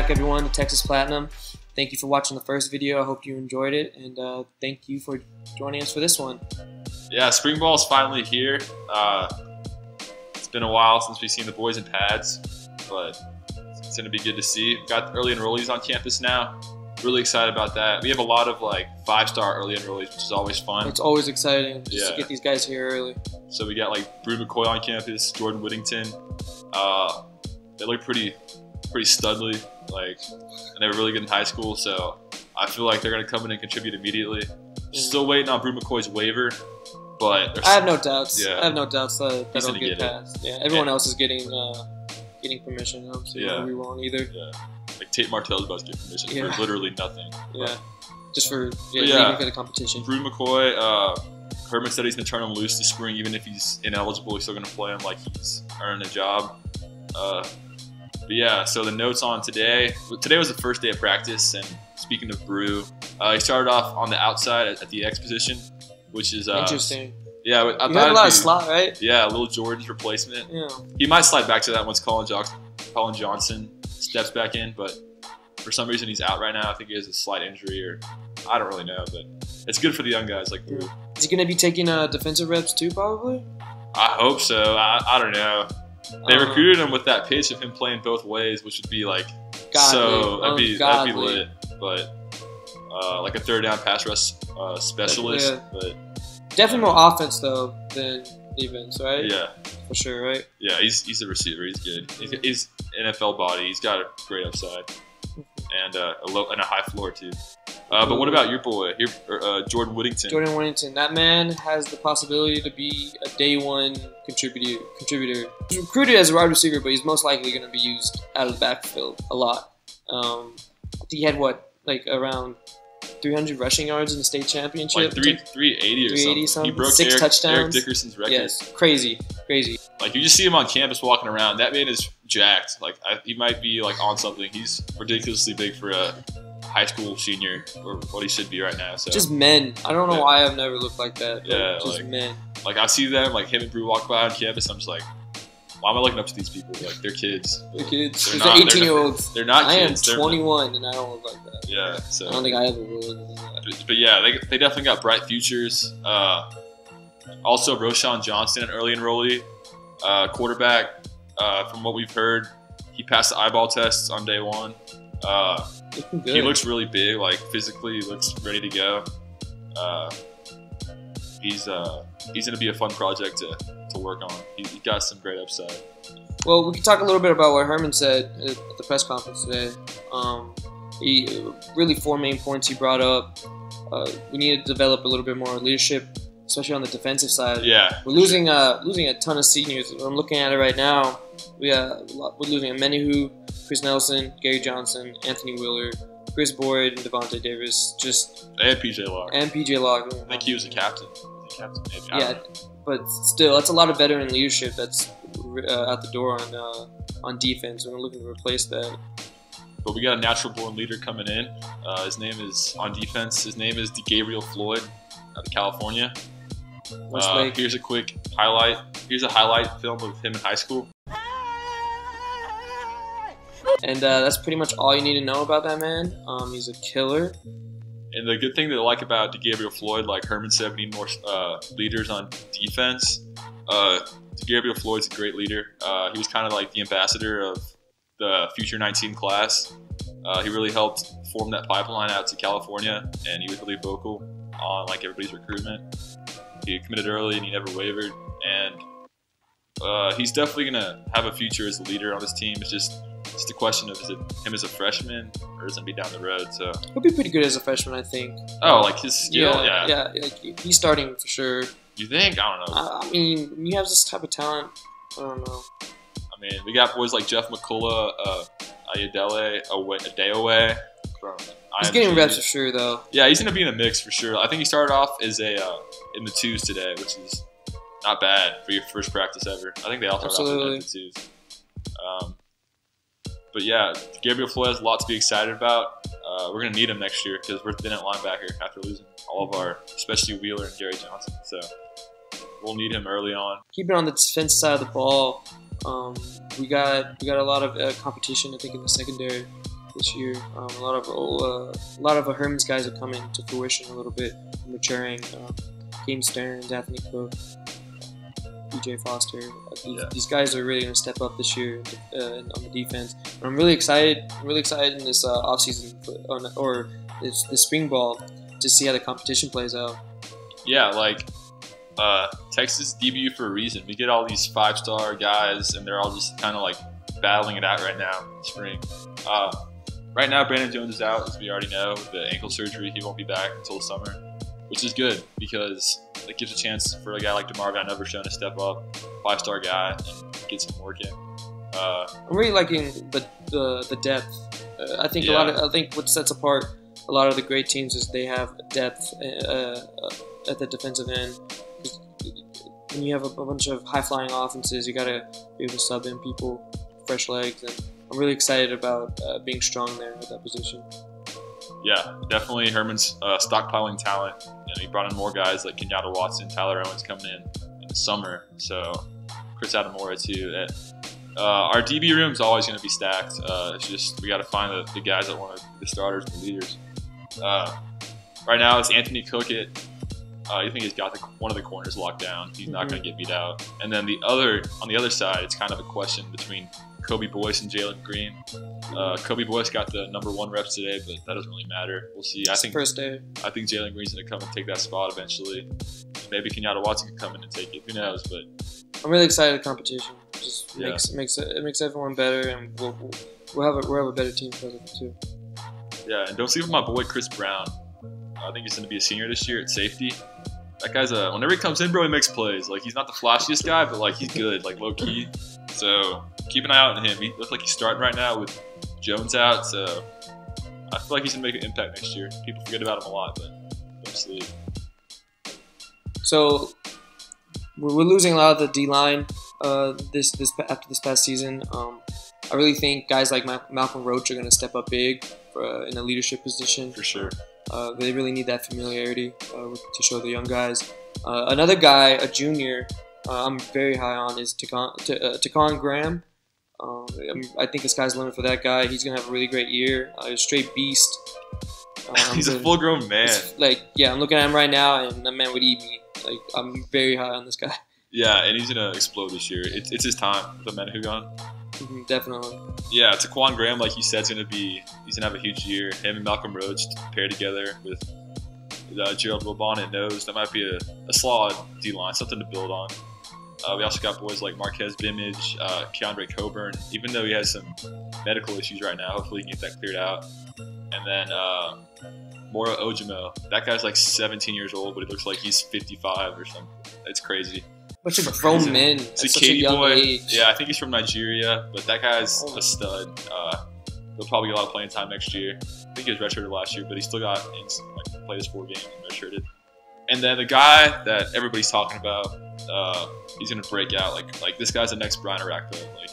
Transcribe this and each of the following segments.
back, everyone, to Texas Platinum. Thank you for watching the first video. I hope you enjoyed it, and thank you for joining us for this one. Yeah, spring ball is finally here. It's been a while since we've seen the boys in pads, but it's going to be good to see. We've got early enrollees on campus now. Really excited about that. We have a lot of like 5-star early enrollees, which is always fun. It's always exciting just to get these guys here early. So we got like Brew McCoy on campus, Jordan Whittington. They look pretty studly, like, and they were really good in high school. So I feel like they're going to come in and contribute immediately. Still waiting on Brew McCoy's waiver, but I have no doubts. Yeah, I have no doubts that that'll get passed. Yeah, everyone else is getting permission. So we won't either. Yeah. Like Tate Martell's about to get permission for literally nothing. Yeah, just for leaving for the competition. Brew McCoy, Herman said he's going to turn him loose this spring, even if he's ineligible. He's still going to play him like he's earning a job. But yeah, so the notes on today. Today was the first day of practice, and speaking of Brew, he started off on the outside at the X position, which is interesting. Yeah, I you had a lot of slot, right? Yeah, Little Jordan's replacement. Yeah, he might slide back to that once Colin Johnson steps back in, but for some reason he's out right now. I think he has a slight injury, or I don't really know, but it's good for the young guys like Brew. Is he going to be taking defensive reps too, probably? I hope so. I don't know. They recruited him with that pitch of him playing both ways, which would be like that'd be lit. But like a third down pass rush specialist. Yeah. But definitely more offense though than defense, right? Yeah, for sure, right? Yeah, he's a receiver. He's good. He's NFL body. He's got a great upside and a high floor too. But what about your boy, Jordan Whittington? Jordan Whittington, that man has the possibility to be a day one contributor. He's recruited as a wide receiver, but he's most likely going to be used out of the backfield a lot. I think he had around 300 rushing yards in the state championship. Like 380 or something. He broke 6 touchdowns. Eric Dickerson's record. Yes, crazy. Like you just see him on campus walking around. That man is jacked. Like he might be like on something. He's ridiculously big for a high school senior, or what he should be right now. So just men. I don't know why I've never looked like that. Yeah, just men. Like I see them, like him and Brew walk by on campus. I'm just like, why am I looking up to these people? Like they're kids. They're kids. They're 18-year-olds. They're not kids. I am 21 and I don't look like that. Yeah. So I don't think I ever will look like that. But yeah, they definitely got bright futures. Also, Roschon Johnson, an early enrollee, quarterback. From what we've heard, he passed the eyeball tests on day one. He looks really big, like physically, he looks ready to go. He's gonna be a fun project to work on. He got some great upside. Well, we can talk a little bit about what Herman said at the press conference today. Really 4 main points he brought up. We need to develop a little bit more leadership, especially on the defensive side. Yeah, we're losing a ton of seniors. I'm looking at it right now. We're losing Menahu, Chris Nelson, Gary Johnson, Anthony Willard, Chris Boyd, and Devontae Davis. And PJ Locke. I think he was a captain. Maybe. Yeah, but still, that's a lot of veteran leadership that's out the door on defense, and we're looking to replace that. But we got a natural-born leader coming in. His name is on defense. His name is DeGabriel Floyd out of California. Here's a quick highlight. Here's a highlight film of him in high school. And that's pretty much all you need to know about that man. He's a killer. And the good thing that I like about DeGabriel Floyd, like Herman said, we need more leaders on defense. DeGabriel Floyd's a great leader. He was kind of like the ambassador of the Future 19 class. He really helped form that pipeline out to California, and he was really vocal on like everybody's recruitment. He committed early and he never wavered, and he's definitely gonna have a future as a leader on his team. It's just a question of, is it him as a freshman or is it be down the road? So he'll be pretty good as a freshman, I think. Oh, like his skill, yeah. Like he's starting for sure. You think? I don't know. I mean, when you have this type of talent, I don't know. I mean, we got boys like Jeff McCullough, Ayodele Adeoye from IMG. He's getting reps for sure, though. Yeah, he's gonna be in the mix for sure. I think he started off as in the 2s today, which is not bad for your first practice ever. I think they all started off in the 2s. But yeah, Gabriel Floyd has a lot to be excited about. We're going to need him next year because we're thin at linebacker after losing all of our, especially Wheeler and Gary Johnson. So we'll need him early on. Keeping on the defense side of the ball, we got a lot of competition, I think, in the secondary. this year. A lot of Herman's guys are coming to fruition a little bit, maturing. Game Stearns, Anthony Cook, BJ Foster. These guys are really going to step up this year on the defense. And I'm really excited. I'm really excited in this offseason or this spring ball to see how the competition plays out. Yeah, like Texas DBU for a reason. We get all these 5-star guys, and they're all just kind of like battling it out right now in the spring. Right now, Brandon Jones is out, as we already know, with the ankle surgery. He won't be back until the summer, which is good because it gives a chance for a guy like DeMar Van Overshown to step up, 5-star guy, and get some work in. I'm really liking the depth. I think I think what sets apart a lot of the great teams is they have depth at the defensive end. When you have a bunch of high-flying offenses, you gotta be able to sub in people, fresh legs, and I'm really excited about being strong there at that position. Yeah, definitely Herman's stockpiling talent. He brought in more guys like Kenyatta Watson, Tyler Owens coming in the summer. So Chris Adamora too. Our DB room is always going to be stacked. It's just we got to find the guys that want to be the starters and the leaders. Right now it's Anthony Cook. I think he's got one of the corners locked down. He's not going to get beat out. And then on the other side, it's kind of a question between Kobe Boyce and Jalen Green. Kobe Boyce got the #1 reps today, but that doesn't really matter. We'll see. I think Jalen Green's going to come and take that spot eventually. Maybe Kenyatta Watson can come in and take it. Who knows? But I'm really excited. Competition just makes everyone better, and we'll have a better team because of it too. Yeah, and don't sleep with my boy Chris Brown. I think he's going to be a senior this year at safety. That guy's whenever he comes in, bro, he makes plays. Like, he's not the flashiest guy, but like he's good, like low key. So keep an eye out on him. He looks like he's starting right now with Jones out. So I feel like he's gonna make an impact next year. People forget about him a lot, but don't sleep. So we're losing a lot of the D line after this past season. I really think guys like Malcolm Roach are going to step up big in a leadership position. For sure. They really need that familiarity to show the young guys. Another guy, a junior, I'm very high on is Taquan Graham. I think the sky's the limit for that guy. He's going to have a really great year. He's a straight beast. He's a full-grown man. I'm looking at him right now, and that man would eat me. I'm very high on this guy. Yeah, and he's going to explode this year. It's his time, the Menahugon. Definitely. Yeah, Taquan Graham, like you said, he's going to have a huge year. Him and Malcolm Roach paired together with Gerald Wilbon and Nose. That might be a solid D-line, something to build on. We also got boys like Marquez Bimage, Keandre Coburn. Even though he has some medical issues right now, hopefully he can get that cleared out. And then Mora Ojimo. That guy's like 17 years old, but he looks like he's 55 or something. It's crazy. Bunch of grown men at such a young age. Yeah, I think he's from Nigeria, but that guy's a stud. He'll probably get a lot of playing time next year. I think he was redshirted last year, but he still got played his 4 games and redshirted. And then the guy that everybody's talking about, he's gonna break out. Like this guy's the next Brian Arakpo. Like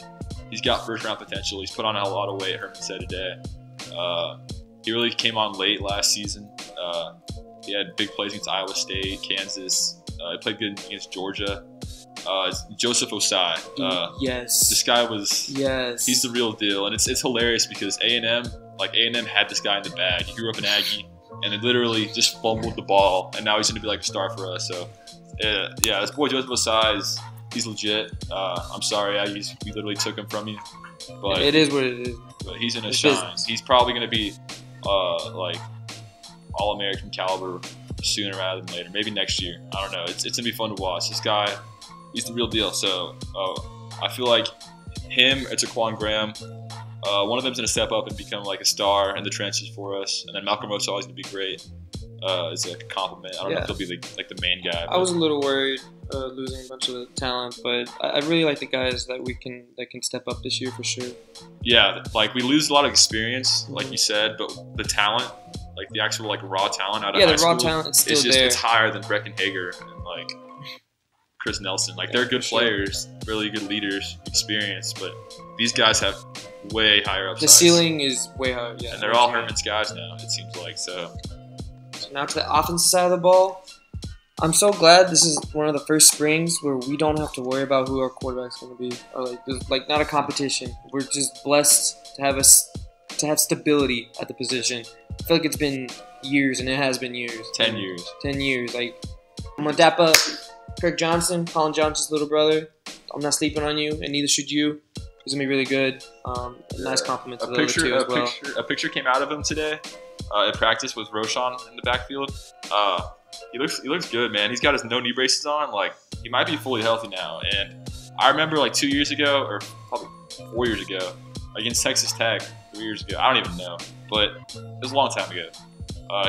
he's got first-round potential. He's put on a lot of weight. Herman said today. He really came on late last season. He had big plays against Iowa State, Kansas. He played good against Georgia. Joseph Osai. Yes. This guy was. Yes. He's the real deal, and it's hilarious because A&M had this guy in the bag. He grew up in Aggie, and then literally just fumbled the ball, and now he's going to be like a star for us. So, yeah, this boy Joseph Osai he's legit. I'm sorry, Aggies, we literally took him from you, but it is what it is. But he's in a shine. Business. He's probably going to be like All-American caliber sooner rather than later. Maybe next year. I don't know. It's going to be fun to watch. This guy, he's the real deal. So I feel like him or Taquan Graham, one of them's going to step up and become like a star in the trenches for us. And then Malcolm Roach is always going to be great. It's like a compliment. I don't know if he'll be like the main guy. I was a little worried losing a bunch of the talent, but I really like the guys that can step up this year for sure. Yeah, like we lose a lot of experience, like you said, but the talent, like the actual like raw talent out of high school, raw talent is still there. It's higher than Breckenhager and like Chris Nelson. Like they're good players, really good leaders, experience, but these guys have way higher upside. The ceiling is way higher, yeah. And they're all Herman's guys now, it seems like. So now to the offensive side of the ball. I'm so glad this is one of the first springs where we don't have to worry about who our quarterback's going to be. Or like, there's like not a competition. We're just blessed to have to have stability at the position. I feel like it's been years, and it has been years. 10 years. 10 years. Like, I'm gonna dap up Kirk Johnson, Colin Johnson's little brother. I'm not sleeping on you, and neither should you. He's gonna be really good. Nice compliment to the other two as well. A picture came out of him today at practice with Roshan in the backfield. He looks good, man. He's got his no knee braces on. Like, he might be fully healthy now. And I remember like 2 years ago, or probably 4 years ago, against Texas Tech, 3 years ago. I don't even know, but it was a long time ago.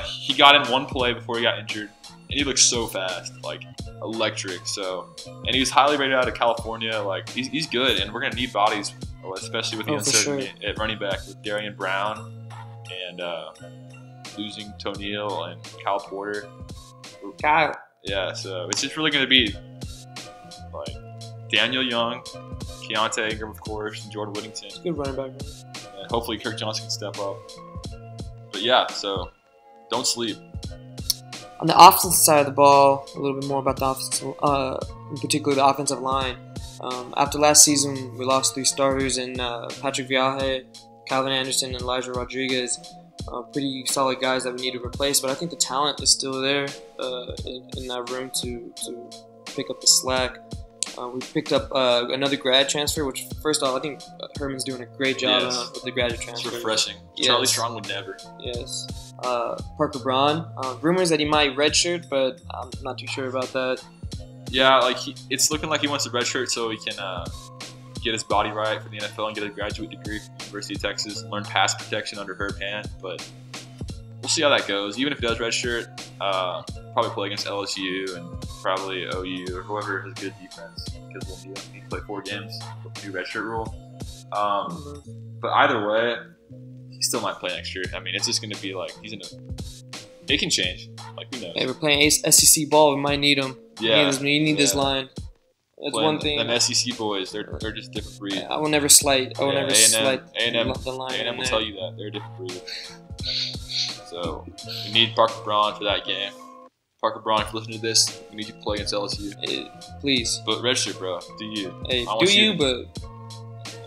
He got in one play before he got injured, and he looked so fast, like electric. So, and he was highly rated out of California. Like, he's good, and we're gonna need bodies, especially with the uncertainty at running back with Darian Brown and losing Toneel and Kyle Porter. Kyle. Yeah, so it's just really gonna be like Daniel Young, Keontae Ingram, of course, and Jordan Whittington. Good running back. And hopefully Kirk Johnson can step up. But yeah, so don't sleep. On the offensive side of the ball, a little bit more about the offensive, in particular the offensive line. After last season, we lost 3 starters in Patrick Viaje, Calvin Anderson, and Elijah Rodriguez. Pretty solid guys that we need to replace, but I think the talent is still there in that room to pick up the slack. We picked up another grad transfer, which, first off, I think Herman's doing a great job with the graduate transfer. It's refreshing. Yes. Charlie Strong would never. Yes. Parker Braun. Rumors that he might redshirt, but I'm not too sure about that. Yeah, like it's looking like he wants a redshirt so he can get his body right for the NFL and get a graduate degree from the University of Texas and learn pass protection under Herb Hand. But we'll see how that goes. Even if he does redshirt, probably play against LSU and probably OU or whoever has good defense, because we'll need him. He can play 4 games with the new redshirt rule. But either way, he still might play next year. I mean, it's just going to be like it can change. Like, who knows? Hey, we're playing SEC ball. We might need him. Yeah, we need this line. That's one thing. Them SEC boys, they're just different breed. I will never slight. A&M, the line. A&M will tell you that they're a different breed. So we need Parker Braun for that game. Parker Braun, if you listen to this, we need you to play against LSU. Hey, please. But redshirt, bro. Do you? Hey, but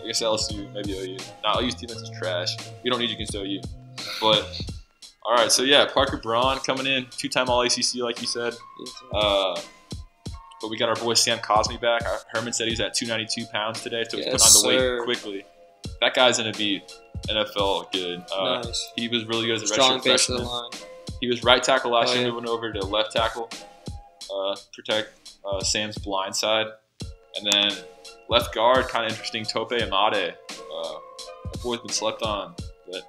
against LSU, maybe OU. Nah, OU's defense is trash. We don't need you against OU. But all right, so yeah, Parker Braun coming in, 2-time All-ACC, like you said. But we got our boy Sam Cosme back. Herman said he's at 292 pounds today, so he's putting on the weight quickly. That guy's going to be NFL good. Nice. He was really good as a strong redshirt base of freshman. the line. He was right tackle last year, moving over to left tackle, protect Sam's blind side. And then left guard, kind of interesting, Tope Amade. That boy's been slept on, but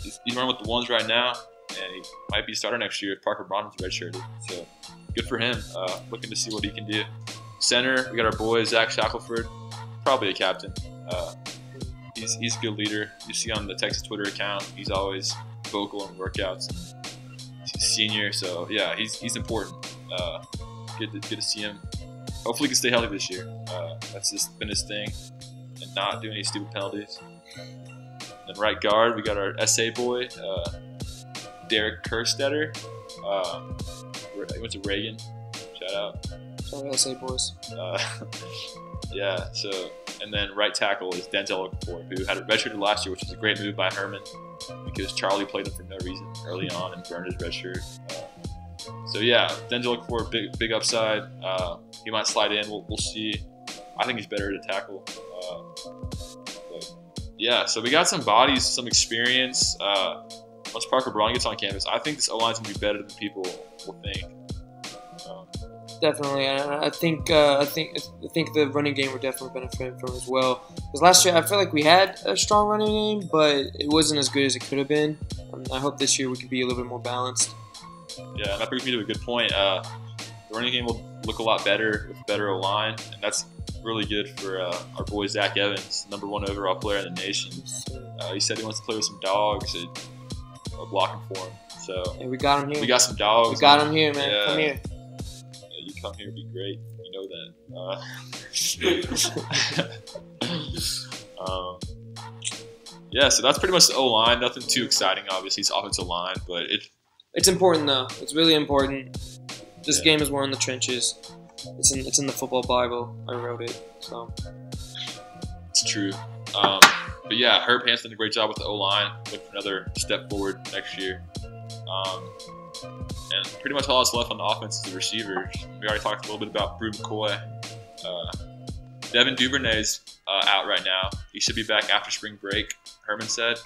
he's running with the ones right now, and he might be starter next year if Parker Braun was redshirted. So good for him. Looking to see what he can do. Center, we got our boy Zach Shackelford, probably a captain. He's a good leader. You see on the Texas Twitter account, he's always vocal in workouts. He's a senior, so yeah, he's important. Good to see him. Hopefully, he can stay healthy this year. That's just been his thing, and not do any stupid penalties. And right guard, we got our SA boy, Derek Kerstetter. He went to Reagan. Shout out. Sorry, SA boys. Yeah. So, and then right tackle is Denzel Okafor, who had a redshirt last year, which was a great move by Herman because Charlie played him for no reason early on and burned his redshirt. So yeah, Denzel Okafor, big upside. He might slide in. We'll see. I think he's better to tackle. But yeah, so we got some bodies, some experience. Once Parker Braun gets on campus, I think this O-line's going to be better than people will think. Definitely, I think the running game would definitely benefit from as well. Because last year I feel like we had a strong running game, but it wasn't as good as it could have been. I hope this year we could be a little bit more balanced. Yeah, that brings me to a good point. The running game will look a lot better with a better O-line, and that's really good for our boy Zach Evans, #1 overall player in the nation. He said he wants to play with some dogs and blocking for him. So hey, we got him here. We got some dogs. We got him here, man. Yeah. Come here. You come here, be great. You know that. Yeah, so that's pretty much the O-line. Nothing too exciting, obviously. It's offensive line, but it's important though. It's really important. This game is won in the trenches. It's in the football Bible. I wrote it, so it's true. But yeah, Herb Hansen did a great job with the O-line. Look for another step forward next year. And pretty much all that's left on the offense is the receivers. We already talked a little bit about Brew McCoy. Devin Duvernay's out right now. He should be back after spring break, Herman said.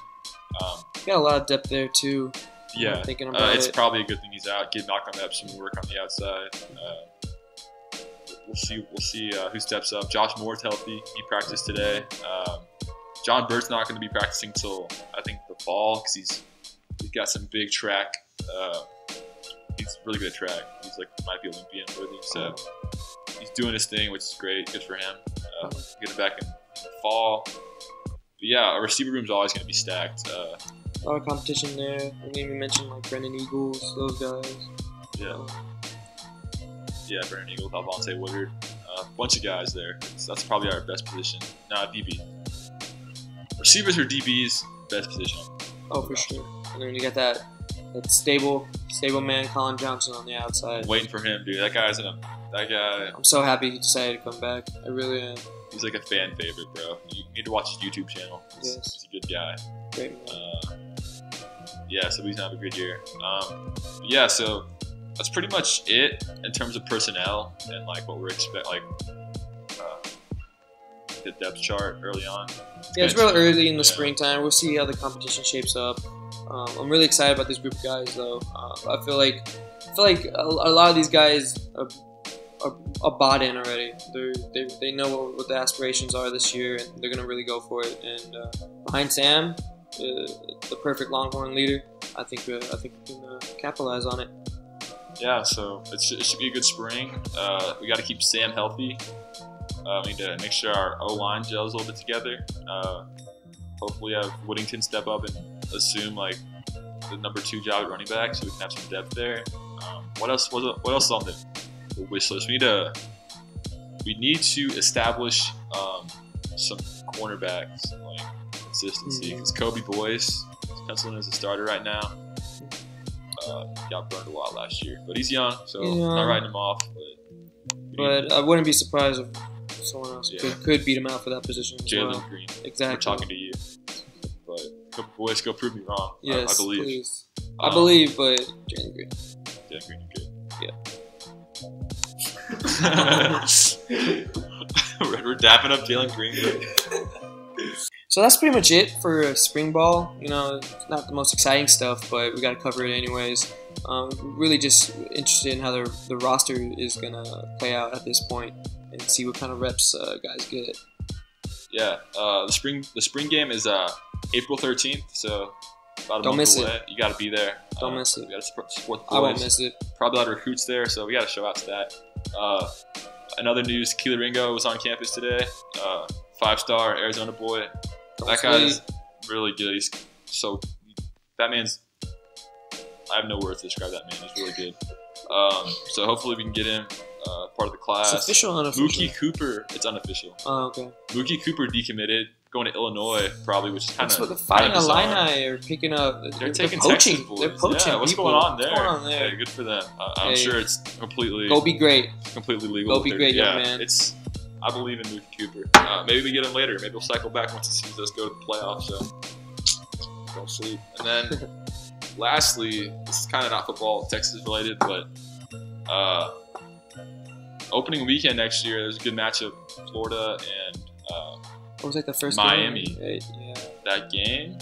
Got a lot of depth there, too. Yeah, thinking about it's probably a good thing he's out. Get Malcolm Epps some work on the outside. We'll see who steps up. Josh Moore's healthy. He practiced today. John Bird's not going to be practicing until I think the fall because he's got some big track. He's really good at track. He's might be Olympian worthy. So he's doing his thing, which is great. Good for him. Get him back in the fall. But yeah, our receiver room's always going to be stacked. A lot of competition there. I didn't even mention Brennan Eagles, those guys. Yeah. Yeah, Brennan Eagles, Alvontae Woodard. A bunch of guys there. That's probably our best position. Nah, DB. Receivers or DBs, best position. Oh, for sure. And then you got that stable man, Colin Johnson, on the outside. I'm waiting for him, dude. That guy. I'm so happy he decided to come back. I really am. He's like a fan favorite, bro. You need to watch his YouTube channel. He's a good guy. Great man. Yeah, so he's gonna have a good year. Yeah, so that's pretty much it in terms of personnel and what we're expecting. The depth chart early on. It's real early in the springtime. We'll see how the competition shapes up. I'm really excited about this group of guys, though. I feel like a lot of these guys are bought in already. They know what the aspirations are this year, and they're gonna really go for it. And behind Sam, the perfect Longhorn leader, I think we can capitalize on it. Yeah, so it should be a good spring. We got to keep Sam healthy. We need to make sure our O-line gels a little bit together. Hopefully have Whittington step up and assume the number 2 job at running back, so we can have some depth there. What else is on the wish list? We need to establish some cornerbacks consistency because Kobe Boyce is penciled in as a starter right now. Got burned a lot last year, but he's young, so not writing him off. But I wouldn't be surprised if someone else could beat him out for that position as well. Jalen Green. Exactly. We're talking to you. But Kobe Boyce, go prove me wrong. Yes, I believe. Please. I believe, but Jalen Green. Jalen Green is good. Yeah. We're dapping up Jalen Green. So that's pretty much it for spring ball. It's not the most exciting stuff, but we got to cover it anyways. Really just interested in how the roster is going to play out at this point and see what kind of reps guys get. Yeah, the spring game is April 13th, so about a Don't month miss away. it. You got to be there. Don't miss it. You got to support the boys. I won't miss it. Probably a lot of recruits there, so we got to show out to that. Another news, Keely Ringo was on campus today. 5-star Arizona boy. That guy's really good. That man's. I have no words to describe that man. He's really good. So hopefully we can get him part of the class. It's official or unofficial? Mookie Cooper. It's unofficial. Oh, okay. Mookie Cooper decommitted, going to Illinois probably, which is kind of. That's what the Fighting Illini are picking up. They're taking poaching. Texas boys. They're poaching. Yeah, what's people. going on there? What's going on there? Yeah, good for them. I'm sure it's completely. Go be great. Completely legal. Go be great, young man. I believe in Mookie Cooper. Maybe we get him later. Maybe we'll cycle back once he sees us go to the playoffs. So don't sleep. And then, lastly, this is kind of not football, Texas related, but opening weekend next year, there's a good matchup. Florida and what was the first Miami. game? Right? Yeah. That game,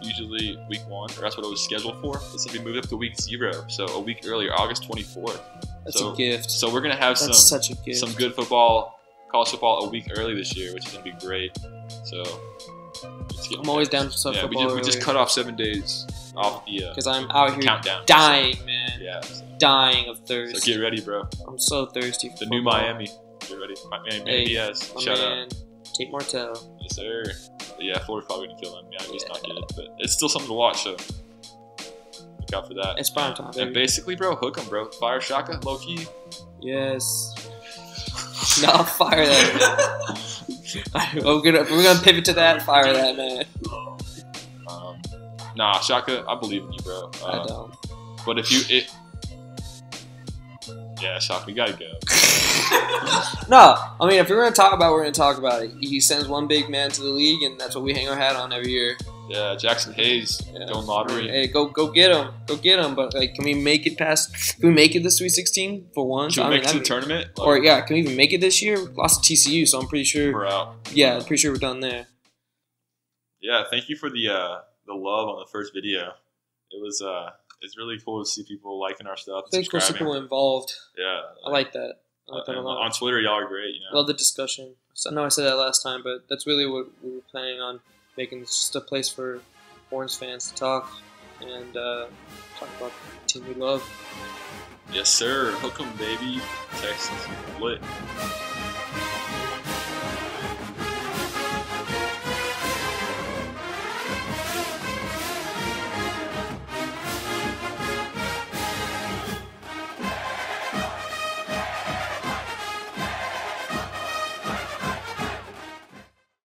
usually week 1, or that's what it was scheduled for. This will be moved up to week 0, so a week earlier, August 24th. That's a gift. So we're gonna have such a gift. some good football. College football a week early this year, which is going to be great. So I'm always down for some football. We just cut off 7 days off the because I'm out here countdown. Dying, man. Yeah, dying of thirst. So get ready, bro. I'm so thirsty for the football. New Miami. Get ready. Miami yes. Shout out. Tate Martell. Yes, sir. But yeah, Florida's probably going to kill them. Miami's not good, but it's still something to watch. So look out for that. It's prime time. And basically, bro, hook 'em, bro. Fire Shaka, low key. Yes. No, fire that man. We're gonna pivot to that. Fire that man. Nah, Shaka, I believe in you, bro. I don't. But if yeah, Shaka, we gotta go. No, I mean, if we're going to talk about it, we're going to talk about it. He sends one big man to the league, and that's what we hang our hat on every year. Yeah, Jackson Hayes, going lottery. Hey, go get him. Go get him. But, like, can we make it past – can we make it the Sweet 16 for once? Should we make it to the tournament? Or, yeah, can we even make it this year? We lost to TCU, so I'm pretty sure – we're out. Yeah, I'm pretty sure we're done there. Yeah, thank you for the love on the first video. It was it's really cool to see people liking our stuff. It's really cool to see people involved. Yeah. I like that. I like that a lot. On Twitter, y'all are great. You know? Love the discussion. I know I said that last time, but that's really what we were planning on, making this just a place for Horns fans to talk and talk about the team we love. Yes, sir. Hook 'em, baby. Texas lit.